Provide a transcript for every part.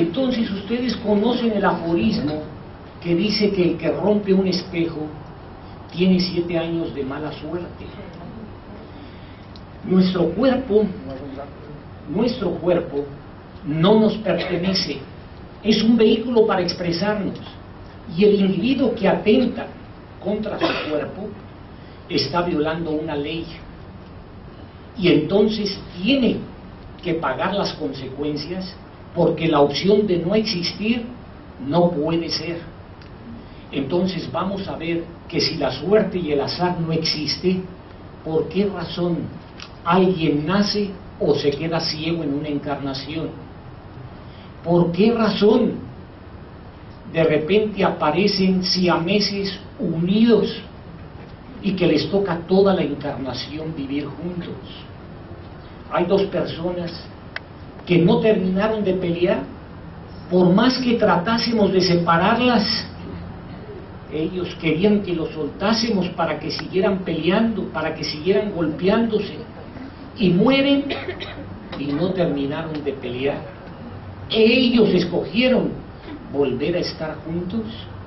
Entonces ustedes conocen el aforismo que dice que el que rompe un espejo tiene 7 años de mala suerte. Nuestro cuerpo no nos pertenece, es un vehículo para expresarnos, y el individuo que atenta contra su cuerpo está violando una ley, y entonces tiene que pagar las consecuencias, porque la opción de no existir no puede ser. Entonces vamos a ver que si la suerte y el azar no existe, ¿por qué razón alguien nace o se queda ciego en una encarnación? ¿Por qué razón de repente aparecen siameses unidos y que les toca toda la encarnación vivir juntos? Hay dos personas que no terminaron de pelear, por más que tratásemos de separarlas, ellos querían que los soltásemos para que siguieran peleando, para que siguieran golpeándose, y mueren y no terminaron de pelear. Ellos escogieron volver a estar juntos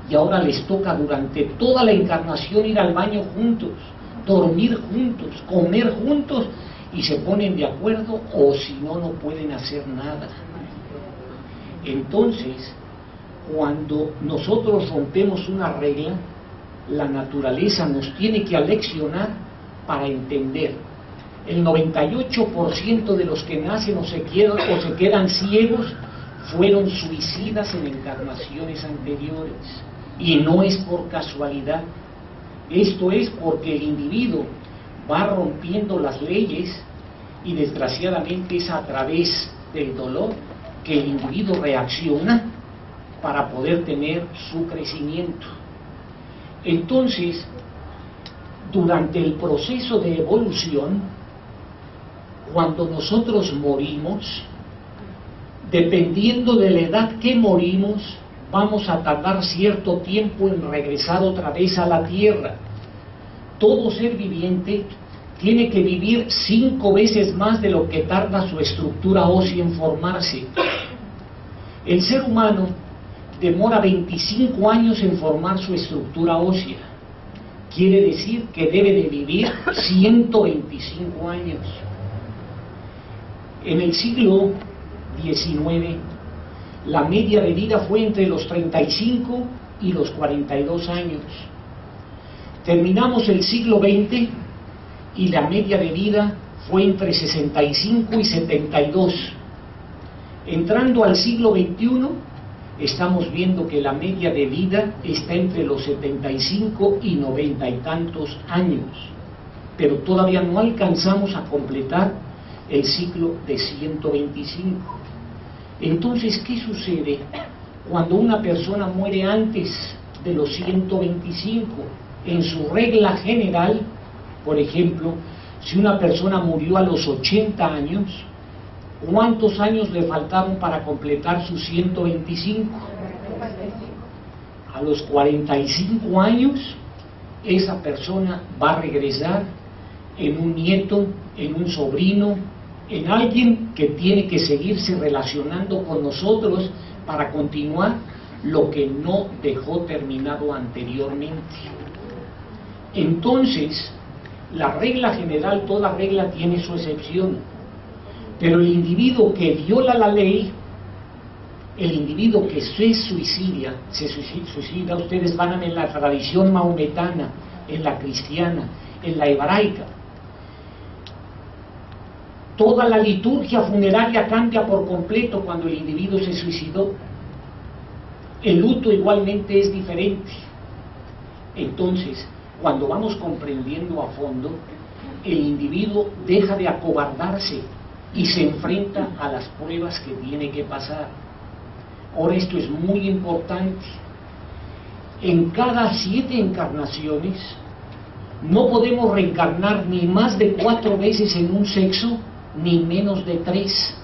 y ahora les toca durante toda la encarnación ir al baño juntos, dormir juntos, comer juntos, y se ponen de acuerdo, o si no, no pueden hacer nada. Entonces, cuando nosotros rompemos una regla, la naturaleza nos tiene que aleccionar para entender. El 98% de los que nacen o se quedan ciegos fueron suicidas en encarnaciones anteriores, y no es por casualidad. Esto es porque el individuo va rompiendo las leyes, y desgraciadamente es a través del dolor que el individuo reacciona para poder tener su crecimiento. Entonces, durante el proceso de evolución, cuando nosotros morimos, dependiendo de la edad que morimos, vamos a tardar cierto tiempo en regresar otra vez a la tierra. Todo ser viviente tiene que vivir 5 veces más de lo que tarda su estructura ósea en formarse. El ser humano demora 25 años en formar su estructura ósea. Quiere decir que debe de vivir 125 años. En el siglo XIX, la media de vida fue entre los 35 y los 42 años. Terminamos el siglo XX y la media de vida fue entre 65 y 72. Entrando al siglo XXI, estamos viendo que la media de vida está entre los 75 y 90 y tantos años, pero todavía no alcanzamos a completar el ciclo de 125. Entonces, ¿qué sucede cuando una persona muere antes de los 125? En su regla general, por ejemplo, si una persona murió a los 80 años, ¿cuántos años le faltaron para completar sus 125? A los 45 años, esa persona va a regresar en un nieto, en un sobrino, en alguien que tiene que seguirse relacionando con nosotros para continuar lo que no dejó terminado anteriormente. Entonces, la regla general, toda regla tiene su excepción, pero el individuo que viola la ley, el individuo que se suicida, ustedes van a ver en la tradición maometana, en la cristiana, en la hebraica, toda la liturgia funeraria cambia por completo cuando el individuo se suicidó. El luto igualmente es diferente. Entonces, cuando vamos comprendiendo a fondo, el individuo deja de acobardarse y se enfrenta a las pruebas que tiene que pasar. Ahora, esto es muy importante. En cada 7 encarnaciones, no podemos reencarnar ni más de 4 veces en un sexo, ni menos de 3,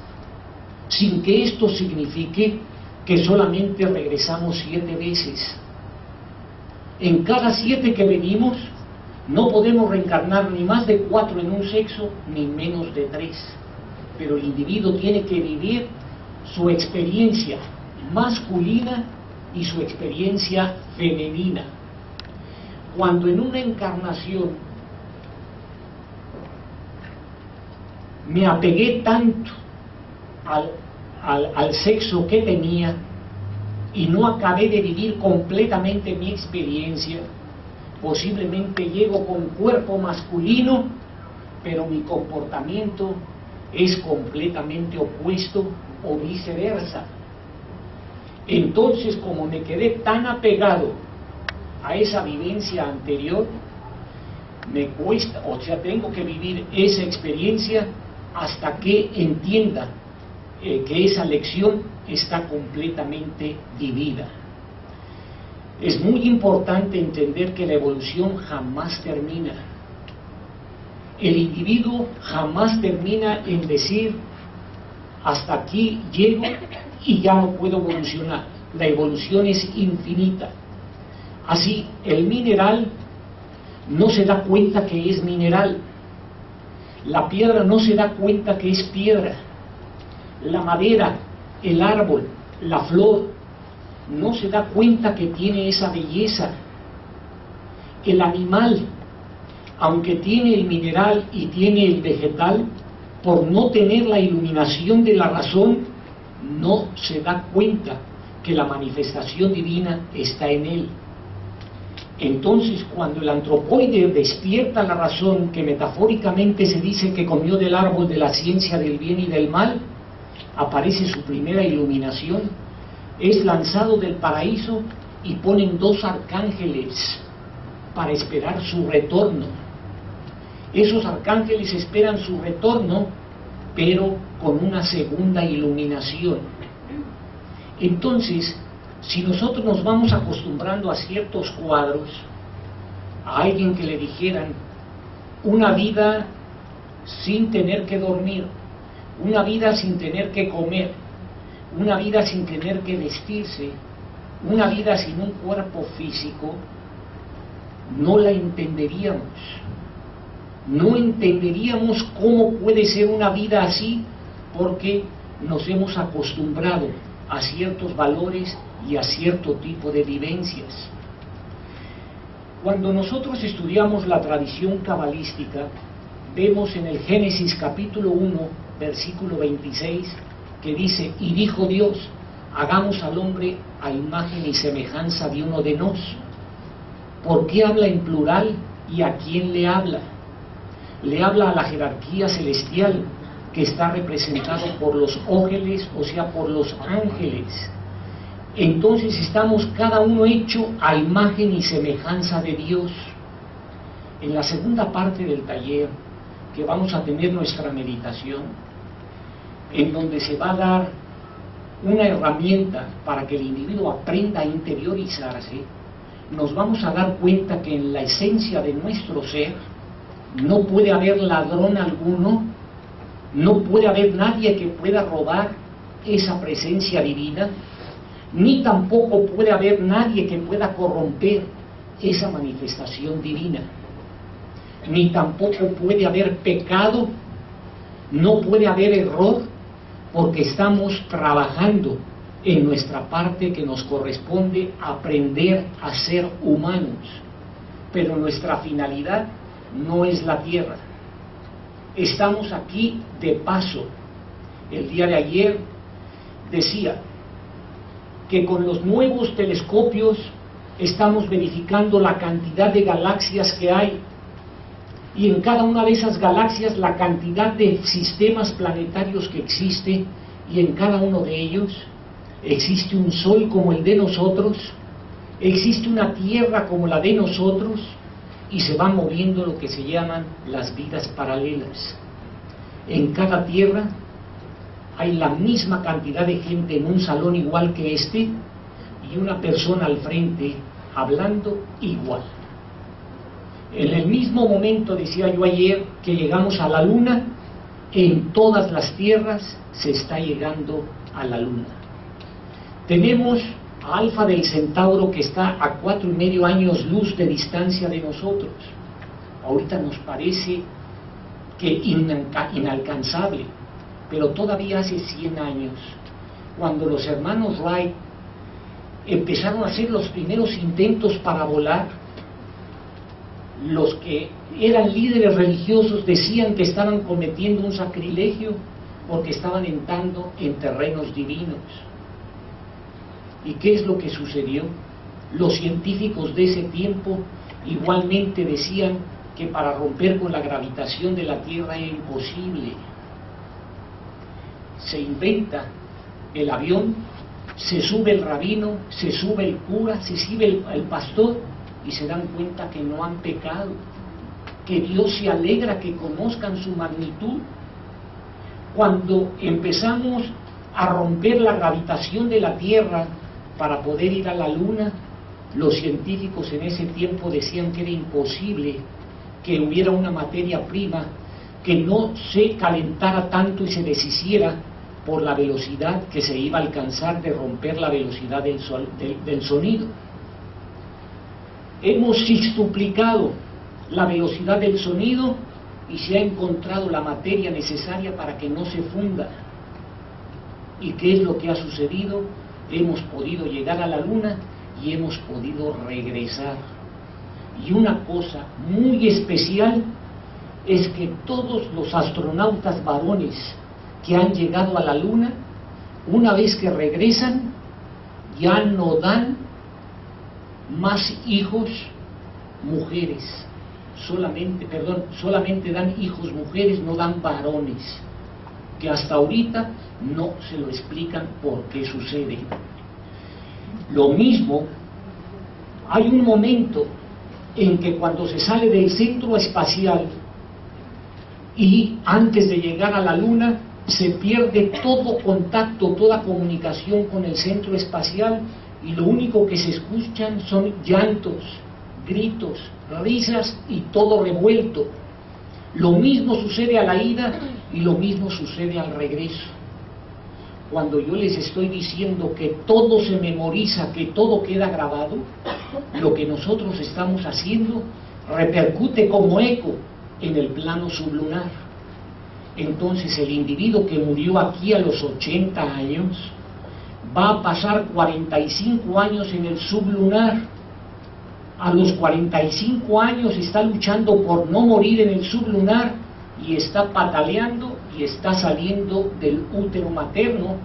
sin que esto signifique que solamente regresamos 7 veces. En cada 7 que venimos, no podemos reencarnar ni más de 4 en un sexo, ni menos de 3. Pero el individuo tiene que vivir su experiencia masculina y su experiencia femenina. Cuando en una encarnación me apegué tanto al sexo que tenía y no acabé de vivir completamente mi experiencia, posiblemente llego con cuerpo masculino, pero mi comportamiento es completamente opuesto o viceversa. Entonces, como me quedé tan apegado a esa vivencia anterior, me cuesta, o sea, tengo que vivir esa experiencia hasta que entienda que esa lección está completamente vivida. Es muy importante entender que la evolución jamás termina. El individuo jamás termina en decir, hasta aquí llego y ya no puedo evolucionar. La evolución es infinita. Así, el mineral no se da cuenta que es mineral. La piedra no se da cuenta que es piedra. La madera, el árbol, la flor, no se da cuenta que tiene esa belleza. El animal, aunque tiene el mineral y tiene el vegetal, por no tener la iluminación de la razón, no se da cuenta que la manifestación divina está en él. Entonces, cuando el antropoide despierta la razón, que metafóricamente se dice que comió del árbol de la ciencia del bien y del mal, aparece su primera iluminación, es lanzado del paraíso y ponen 2 arcángeles para esperar su retorno. Esos arcángeles esperan su retorno, pero con una segunda iluminación. Entonces, si nosotros nos vamos acostumbrando a ciertos cuadros, a alguien que le dijeran una vida sin tener que dormir, una vida sin tener que comer, una vida sin tener que vestirse, una vida sin un cuerpo físico, no la entenderíamos. No entenderíamos cómo puede ser una vida así, porque nos hemos acostumbrado a ciertos valores y a cierto tipo de vivencias. Cuando nosotros estudiamos la tradición cabalística, vemos en el Génesis capítulo 1, versículo 26, que dice, y dijo Dios, hagamos al hombre a imagen y semejanza de uno de nos. ¿Por qué habla en plural y a quién le habla? Le habla a la jerarquía celestial, que está representado por los ógeles, o sea, por los ángeles. Entonces estamos cada uno hecho a imagen y semejanza de Dios. En la segunda parte del taller, que vamos a tener nuestra meditación, en donde se va a dar una herramienta para que el individuo aprenda a interiorizarse, nos vamos a dar cuenta que en la esencia de nuestro ser no puede haber ladrón alguno, no puede haber nadie que pueda robar esa presencia divina, ni tampoco puede haber nadie que pueda corromper esa manifestación divina, ni tampoco puede haber pecado, no puede haber error, porque estamos trabajando en nuestra parte que nos corresponde aprender a ser humanos, pero nuestra finalidad no es la tierra. Estamos aquí de paso. El día de ayer decía que con los nuevos telescopios estamos verificando la cantidad de galaxias que hay, y en cada una de esas galaxias la cantidad de sistemas planetarios que existe, y en cada uno de ellos existe un sol como el de nosotros, existe una tierra como la de nosotros, y se van moviendo lo que se llaman las vidas paralelas. En cada tierra hay la misma cantidad de gente en un salón igual que este, y una persona al frente hablando igual. En el mismo momento, decía yo ayer, que llegamos a la luna, en todas las tierras se está llegando a la luna. Tenemos a Alfa del Centauro, que está a 4,5 años luz de distancia de nosotros. Ahorita nos parece que inalcanzable, pero todavía hace 100 años cuando los hermanos Wright empezaron a hacer los primeros intentos para volar, los que eran líderes religiosos decían que estaban cometiendo un sacrilegio porque estaban entrando en terrenos divinos. ¿Y qué es lo que sucedió? Los científicos de ese tiempo igualmente decían que para romper con la gravitación de la Tierra era imposible. Se inventa el avión, se sube el rabino, se sube el cura, se sube el pastor y se dan cuenta que no han pecado, que Dios se alegra que conozcan su magnitud. Cuando empezamos a romper la gravitación de la Tierra para poder ir a la Luna, los científicos en ese tiempo decían que era imposible que hubiera una materia prima que no se calentara tanto y se deshiciera por la velocidad que se iba a alcanzar de romper la velocidad del sonido. Hemos sextuplicado la velocidad del sonido y se ha encontrado la materia necesaria para que no se funda. ¿Y qué es lo que ha sucedido? Hemos podido llegar a la Luna y hemos podido regresar. Y una cosa muy especial es que todos los astronautas varones que han llegado a la Luna, una vez que regresan, ya no dan más hijos mujeres, solamente dan hijos mujeres, no dan varones, que hasta ahorita no se lo explican por qué sucede. Lo mismo, hay un momento en que cuando se sale del centro espacial y antes de llegar a la Luna, se pierde todo contacto, toda comunicación con el centro espacial y lo único que se escuchan son llantos, gritos, risas y todo revuelto. Lo mismo sucede a la ida y lo mismo sucede al regreso. Cuando yo les estoy diciendo que todo se memoriza, que todo queda grabado, lo que nosotros estamos haciendo repercute como eco en el plano sublunar. Entonces el individuo que murió aquí a los 80 años va a pasar 45 años en el sublunar. A los 45 años está luchando por no morir en el sublunar y está pataleando y está saliendo del útero materno,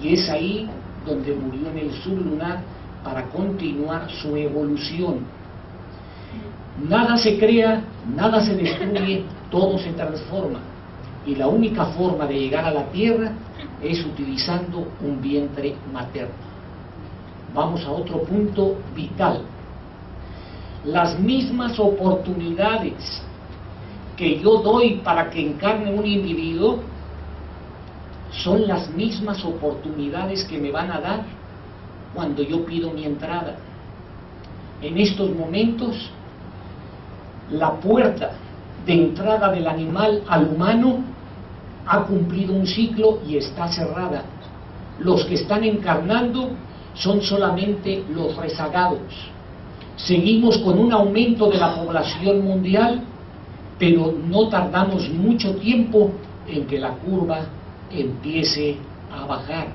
y es ahí donde murió en el sublunar para continuar su evolución. Nada se crea, nada se destruye, todo se transforma, y la única forma de llegar a la Tierra es utilizando un vientre materno. Vamos a otro punto vital. Las mismas oportunidades que yo doy para que encarne un individuo son las mismas oportunidades que me van a dar cuando yo pido mi entrada. En estos momentos, la puerta de entrada del animal al humano ha cumplido un ciclo y está cerrada. Los que están encarnando son solamente los rezagados. Seguimos con un aumento de la población mundial, pero no tardamos mucho tiempo en que la curva empiece a bajar.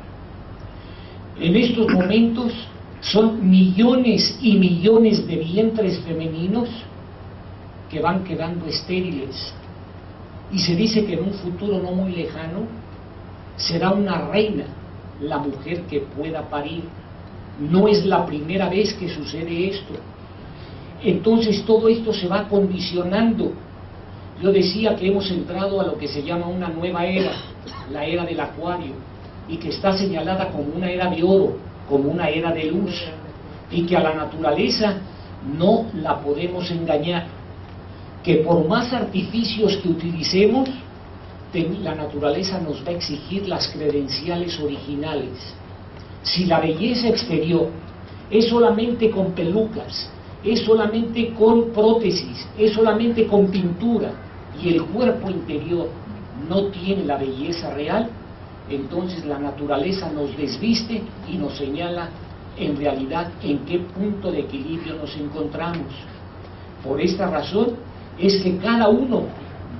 En estos momentos son millones y millones de vientres femeninos que van quedando estériles, y se dice que en un futuro no muy lejano será una reina la mujer que pueda parir. No es la primera vez que sucede esto. Entonces todo esto se va condicionando. Yo decía que hemos entrado a lo que se llama una nueva era, la era del Acuario, y que está señalada como una era de oro, como una era de luz, y que a la naturaleza no la podemos engañar, que por más artificios que utilicemos, la naturaleza nos va a exigir las credenciales originales. Si la belleza exterior es solamente con pelucas, es solamente con prótesis, es solamente con pintura, y el cuerpo interior no tiene la belleza real, entonces la naturaleza nos desviste y nos señala en realidad en qué punto de equilibrio nos encontramos. Por esta razón es que cada uno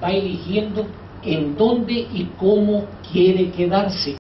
va eligiendo en dónde y cómo quiere quedarse.